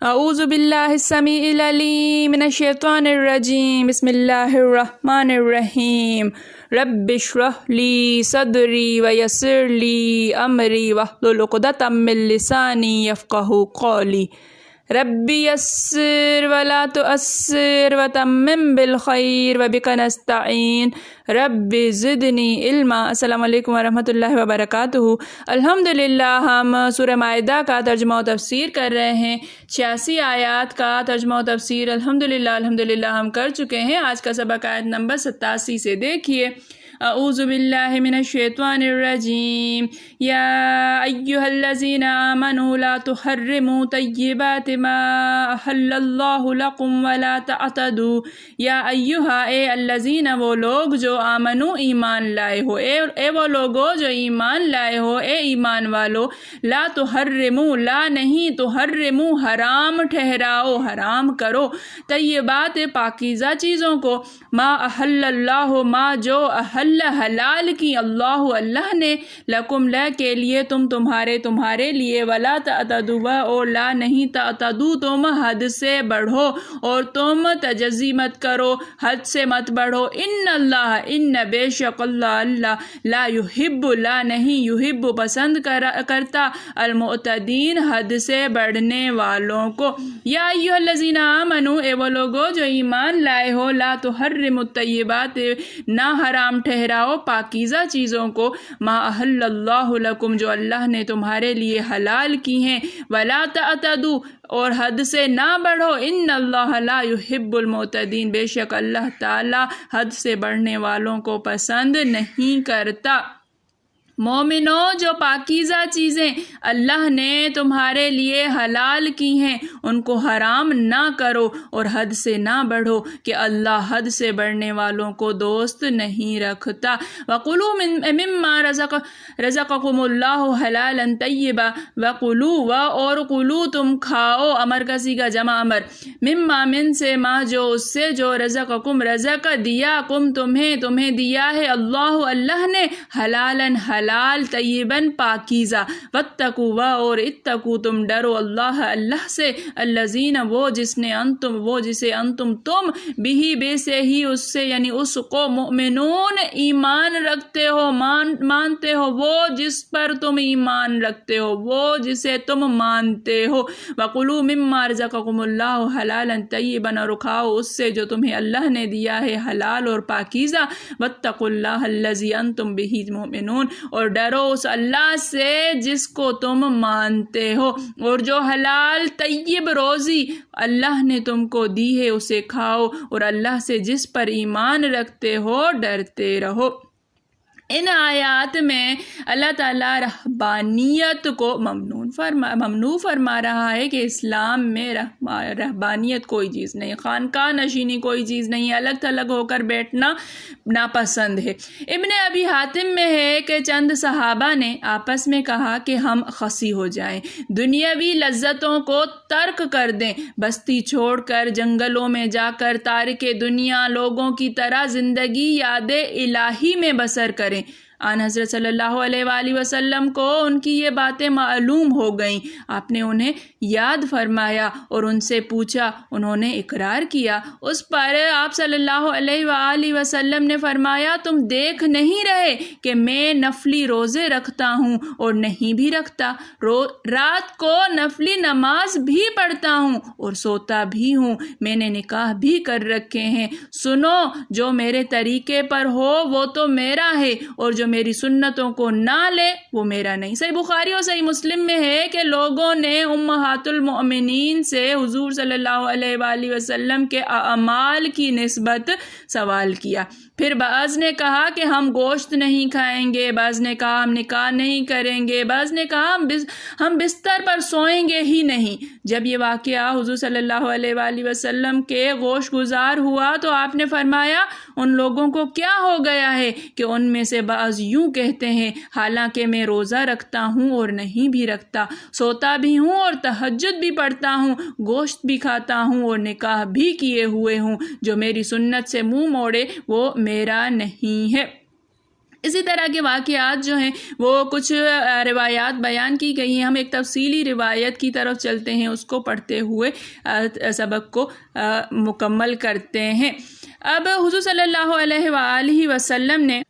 اعوذ باللہ السمیع العلیم من الشیطان الرجیم بسم اللہ الرحمن الرحیم رب اشرح لی صدری ویسر لی امری واحلل عقدۃ من لسانی یفقہوا قولی رب یسر ولا تؤثر وتمم بالخیر وبک نستعین رب زدنی علما۔ السلام علیکم ورحمۃ اللہ وبرکاتہ۔ الحمدللہ ہم سورہ مائدہ کا ترجمہ و تفسیر کر رہے ہیں۔ 86 آیات کا ترجمہ و تفسیر الحمدللہ ہم کر چکے ہیں۔ آج کا سبق آیت نمبر 87 سے دیکھیے۔ اعوذ باللہ من الشیطان الرجیم یا ایہا الذین آمنوا لا تحرموا طیبات ما احل اللہ لکم ولا تعتدوا۔ یا ایہا اے الذین وہ لوگ جو آمنو ایمان لائے ہو، اے وہ لوگو جو ایمان لائے ہو، اے ایمان والو، لا تحرموا لا نہیں تحرموا حرام ٹھہراؤ، حرام کرو، طیبات پاکیزہ چیزوں کو، ما احل اللہ ما جو احل حلال کی اللہ نے، لکم کے لیے تمہارے لیے، ولا تعتدوا اور لا نہیں تعتدوا تم حد سے بڑھو اور تم تجزی مت کرو، حد سے مت بڑھو، ان بے شک اللہ لا یحب لا نہیں یحب پسند کرتا المعتدین حد سے بڑھنے والوں کو۔ یا ایھا الذین آمنوا اے وہ لوگو جو ایمان لائے ہو، لا تحرموا الطیبات نہ حرام ٹھہراؤ پاکیزہ چیزوں کو، ما احل اللہ لکم جو اللہ نے تمہارے لیے حلال کی ہیں، ولا تعتدوا اور حد سے نہ بڑھو، ان اللہ لا یحب المعتدین بے شک اللہ تعالی حد سے بڑھنے والوں کو پسند نہیں کرتا۔ مومنو جو پاکیزہ چیزیں اللہ نے تمہارے لیے حلال کی ہیں ان کو حرام نہ کرو اور حد سے نہ بڑھو کہ اللہ حد سے بڑھنے والوں کو دوست نہیں رکھتا۔ وَقُلُوا مِمَّا رَزَقَكُمُ اللَّهُ حَلَالًا طَيِّبًا وَقُلُوا اور قُلُوا تم کھاؤ، امر کا صیغہ جمع امر، مما من سے ما جو اس سے جو رزقکم رزق دیا کم تمہیں دیا ہے اللہ نے، حلالً حلال، طیباً پاکیزہ، واتقوا اور اتقوا تم ڈرو اللہ سے، الذین وہ جسے انتم تم بھی بے سے ہی اس سے یعنی اس کو مؤمنون ایمان رکھتے ہو، مانتے ہو، وہ جس پر تم ایمان رکھتے ہو، وہ جسے تم مانتے ہو۔ وَقُلُوا مِمَّا رَزَقَكُمُ اللَّهُ حَلَالًا طَيِّبًا اور کھاؤ اس سے جو تمہیں اللہ نے دیا ہے حلال اور پاکیزہ، واتقوا اللہ الذی انتم بہ مؤمنون اور ڈرو اس اللہ سے جس کو تم مانتے ہو، اور جو حلال طیب روزی اللہ نے تم کو دی ہے اسے کھاؤ، اور اللہ سے جس پر ایمان رکھتے ہو ڈرتے رہو۔ ان آیات میں اللہ تعالیٰ رہبانیت کو ممنوع فرما رہا ہے کہ اسلام میں رہبانیت کوئی چیز نہیں، خانقاہ نشینی کوئی چیز نہیں، الگ تھلگ ہو کر بیٹھنا ناپسند ہے۔ ابن ابی حاتم میں ہے کہ چند صحابہ نے آپس میں کہا کہ ہم خسی ہو جائیں، دنیاوی لذتوں کو ترک کر دیں، بستی چھوڑ کر جنگلوں میں جا کر تارک دنیا لوگوں کی طرح زندگی یاد الہی میں بسر کریں۔ آن حضرت صلی اللہ علیہ وآلہ وسلم کو ان کی یہ باتیں معلوم ہو گئیں، آپ نے انہیں یاد فرمایا اور ان سے پوچھا، انہوں نے اقرار کیا۔ اس پر آپ صلی اللہ علیہ وآلہ وسلم نے فرمایا، تم دیکھ نہیں رہے کہ میں نفلی روزے رکھتا ہوں اور نہیں بھی رکھتا، رات کو نفلی نماز بھی پڑھتا ہوں اور سوتا بھی ہوں، میں نے نکاح بھی کر رکھے ہیں، سنو جو میرے طریقے پر ہو وہ تو میرا ہے اور جو میری سنتوں کو نہ لے وہ میرا نہیں۔ صحیح بخاری اور صحیح مسلم میں ہے کہ لوگوں نے امہات المؤمنین سے حضور صلی اللہ علیہ وآلہ وسلم کے اعمال کی نسبت سوال کیا، پھر بعض نے کہا کہ ہم گوشت نہیں کھائیں گے، بعض نے کہا ہم نکاح نہیں کریں گے، بعض نے کہا ہم بستر پر سوئیں گے ہی نہیں۔ جب یہ واقعہ حضور صلی اللہ علیہ وآلہ وسلم کے گوش گزار ہوا تو آپ نے فرمایا، ان لوگوں کو کیا ہو گیا ہے کہ ان میں سے بعض یوں کہتے ہیں حالانکہ میں روزہ رکھتا ہوں اور نہیں بھی رکھتا، سوتا بھی ہوں اور تہجد بھی پڑھتا ہوں، گوشت بھی کھاتا ہوں اور نکاح بھی کیے ہوئے ہوں، جو میری سنت سے منہ موڑے وہ میرا نہیں ہے۔ اسی طرح کے واقعات جو ہیں وہ کچھ روایات بیان کی گئی ہیں۔ ہم ایک تفصیلی روایت کی طرف چلتے ہیں، اس کو پڑھتے ہوئے سبق کو مکمل کرتے ہیں۔ اب حضور صلی اللہ علیہ وآلہ وسلم نے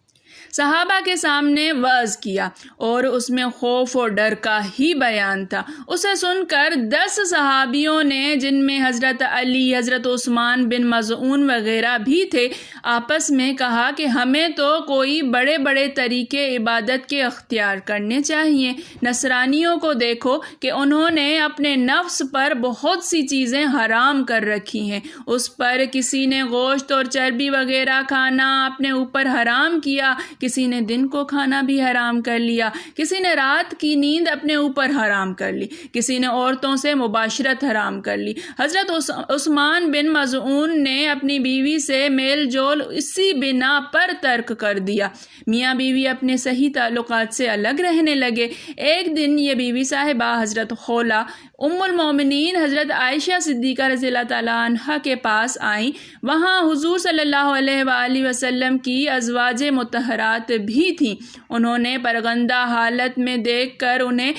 صحابہ کے سامنے وعظ کیا اور اس میں خوف اور ڈر کا ہی بیان تھا۔ اسے سن کر 10 صحابیوں نے، جن میں حضرت علی، حضرت عثمان بن مظعون وغیرہ بھی تھے، آپس میں کہا کہ ہمیں تو کوئی بڑے بڑے طریقے عبادت کے اختیار کرنے چاہیے۔ نصرانیوں کو دیکھو کہ انہوں نے اپنے نفس پر بہت سی چیزیں حرام کر رکھی ہیں۔ اس پر کسی نے گوشت اور چربی وغیرہ کھانا اپنے اوپر حرام کیا، کسی نے دن کو کھانا بھی حرام کر لیا، کسی نے رات کی نیند اپنے اوپر حرام کر لی، کسی نے عورتوں سے مباشرت حرام کر لی۔ حضرت عثمان بن مظعون نے اپنی بیوی سے میل جول اسی بنا پر ترک کر دیا۔ میاں بیوی اپنے صحیح تعلقات سے الگ رہنے لگے۔ ایک دن یہ بیوی صاحبہ حضرت خولہ ام المومنین حضرت عائشہ صدیقہ رضی اللہ تعالیٰ عنہ کے پاس آئیں۔ وہاں حضور صلی اللہ علیہ وآلہ وسلم کی ازواج مطہرات بھی تھیں۔ انہوں نے پرغندہ حالت میں دیکھ کر انہیں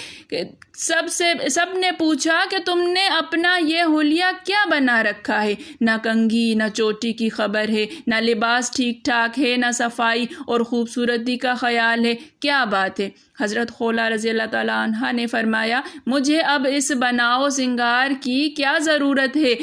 سب نے پوچھا کہ تم نے اپنا یہ حلیہ کیا بنا رکھا ہے؟ نہ کنگھی نہ چوٹی کی خبر ہے، نہ لباس ٹھیک ٹھاک ہے، نہ صفائی اور خوبصورتی کا خیال ہے، کیا بات ہے؟ حضرت خولہ رضی اللہ تعالیٰ عنہ نے فرمایا، مجھے اب اس بناؤ سنگار کی کیا ضرورت ہے؟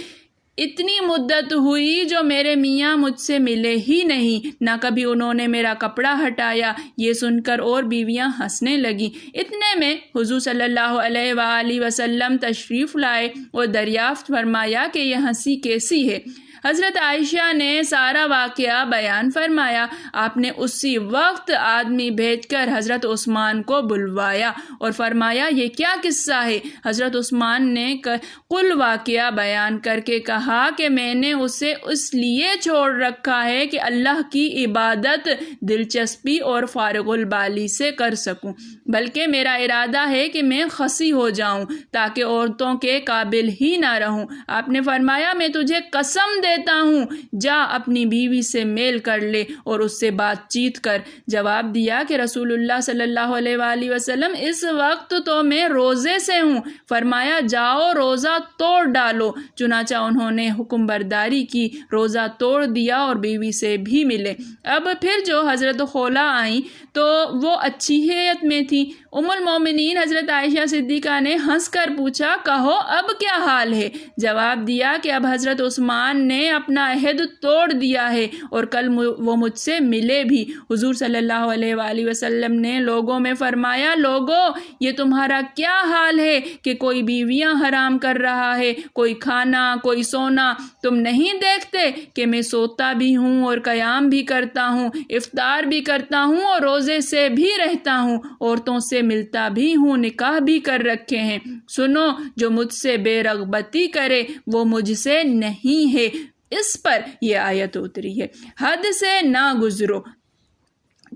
اتنی مدت ہوئی جو میرے میاں مجھ سے ملے ہی نہیں، نہ کبھی انہوں نے میرا کپڑا ہٹایا۔ یہ سن کر اور بیویاں ہنسنے لگیں۔ اتنے میں حضور صلی اللہ علیہ وآلہ وسلم تشریف لائے اور دریافت فرمایا کہ یہ ہنسی کیسی ہے؟ حضرت عائشہ نے سارا واقعہ بیان فرمایا۔ آپ نے اسی وقت آدمی بھیج کر حضرت عثمان کو بلوایا اور فرمایا، یہ کیا قصہ ہے؟ حضرت عثمان نے کل واقعہ بیان کر کے کہا کہ میں نے اسے اس لیے چھوڑ رکھا ہے کہ اللہ کی عبادت دلچسپی اور فارغ البالی سے کر سکوں، بلکہ میرا ارادہ ہے کہ میں خصی ہو جاؤں تاکہ عورتوں کے قابل ہی نہ رہوں۔ آپ نے فرمایا، میں تجھے قسم دیتا ہوں، جا اپنی بیوی سے میل کر لے اور اس سے بات چیت کر۔ جواب دیا کہ رسول اللہ صلی اللہ علیہ وآلہ وسلم، اس وقت تو میں روزے سے ہوں۔ فرمایا، جاؤ روزہ توڑ ڈالو۔ چنانچہ انہوں نے حکم برداری کی، روزہ توڑ دیا اور بیوی سے بھی ملے۔ اب پھر جو حضرت خولہ آئیں تو وہ اچھی حیت میں تھی۔ ام المومنین حضرت عائشہ صدیقہ نے ہنس کر پوچھا، کہو اب کیا حال ہے؟ جواب دیا کہ اب حضرت عثمان نے اپنا عہد توڑ دیا ہے اور کل وہ مجھ سے ملے بھی۔ حضور صلی اللہ علیہ وآلہ وسلم نے لوگوں میں فرمایا، لوگو یہ تمہارا کیا حال ہے کہ کوئی بیویاں حرام کر رہا ہے، کوئی کھانا، کوئی سونا؟ تم نہیں دیکھتے کہ میں سوتا بھی ہوں اور قیام بھی کرتا ہوں، افطار بھی کرتا ہوں اور روزے سے بھی رہتا ہوں، عورتوں سے ملتا بھی ہوں، نکاح بھی کر رکھے ہیں۔ سنو، جو مجھ سے بے رغبتی کرے وہ مجھ سے نہیں ہے۔ اس پر یہ آیت اتری ہے، حد سے نہ گزرو،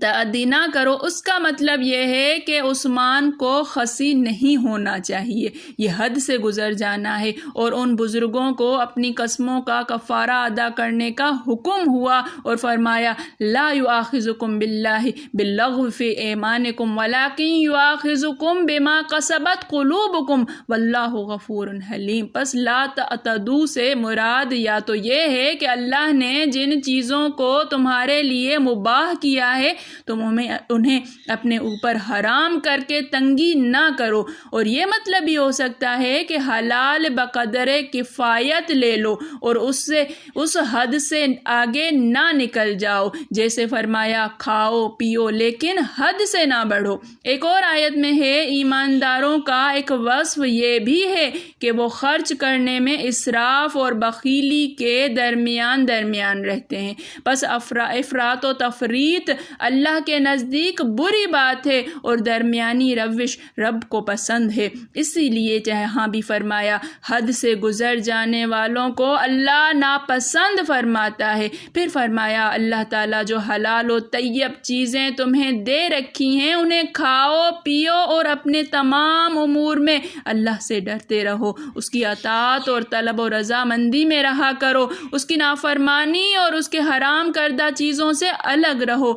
تعدی نہ کرو۔ اس کا مطلب یہ ہے کہ عثمان کو خصی نہیں ہونا چاہیے، یہ حد سے گزر جانا ہے، اور ان بزرگوں کو اپنی قسموں کا کفارہ ادا کرنے کا حکم ہوا اور فرمایا، لا یؤاخذکم باللہ باللغو فی ایمانکم ولکن یؤاخذکم بما کسبت قلوبکم واللہ غفور حلیم۔ پس لا تعتدوا سے مراد یا تو یہ ہے کہ اللہ نے جن چیزوں کو تمہارے لیے مباح کیا ہے تم انہیں اپنے اوپر حرام کر کے تنگی نہ کرو، اور یہ مطلب بھی ہو سکتا ہے کہ حلال بقدر کفایت لے لو اور اس حد سے آگے نہ نکل جاؤ، جیسے فرمایا کھاؤ پیو لیکن حد سے نہ بڑھو۔ ایک اور آیت میں ہے، ایمانداروں کا ایک وصف یہ بھی ہے کہ وہ خرچ کرنے میں اسراف اور بخیلی کے درمیان رہتے ہیں، پس افراط و تفریط اللہ کے نزدیک بری بات ہے اور درمیانی روش رب کو پسند ہے۔ اسی لیے جہاں بھی فرمایا حد سے گزر جانے والوں کو اللہ ناپسند فرماتا ہے۔ پھر فرمایا اللہ تعالیٰ جو حلال و طیب چیزیں تمہیں دے رکھی ہیں انہیں کھاؤ پیو اور اپنے تمام امور میں اللہ سے ڈرتے رہو، اس کی اطاعت اور طلب و رضامندی میں رہا کرو، اس کی نافرمانی اور اس کے حرام کردہ چیزوں سے الگ رہو،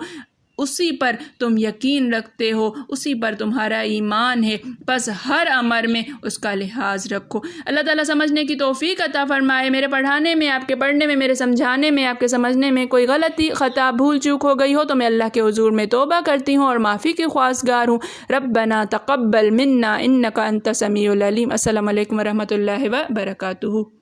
اسی پر تم یقین رکھتے ہو، اسی پر تمہارا ایمان ہے، بس ہر امر میں اس کا لحاظ رکھو۔ اللہ تعالیٰ سمجھنے کی توفیق عطا فرمائے۔ میرے پڑھانے میں، آپ کے پڑھنے میں، میرے سمجھانے میں، آپ کے سمجھنے میں کوئی غلطی، خطا، بھول چوک ہو گئی ہو تو میں اللہ کے حضور میں توبہ کرتی ہوں اور معافی کی خواستگار ہوں۔ ربنا تقبل منا انک انت السمیع العلیم۔ السلام علیکم ورحمۃ اللہ وبرکاتہ۔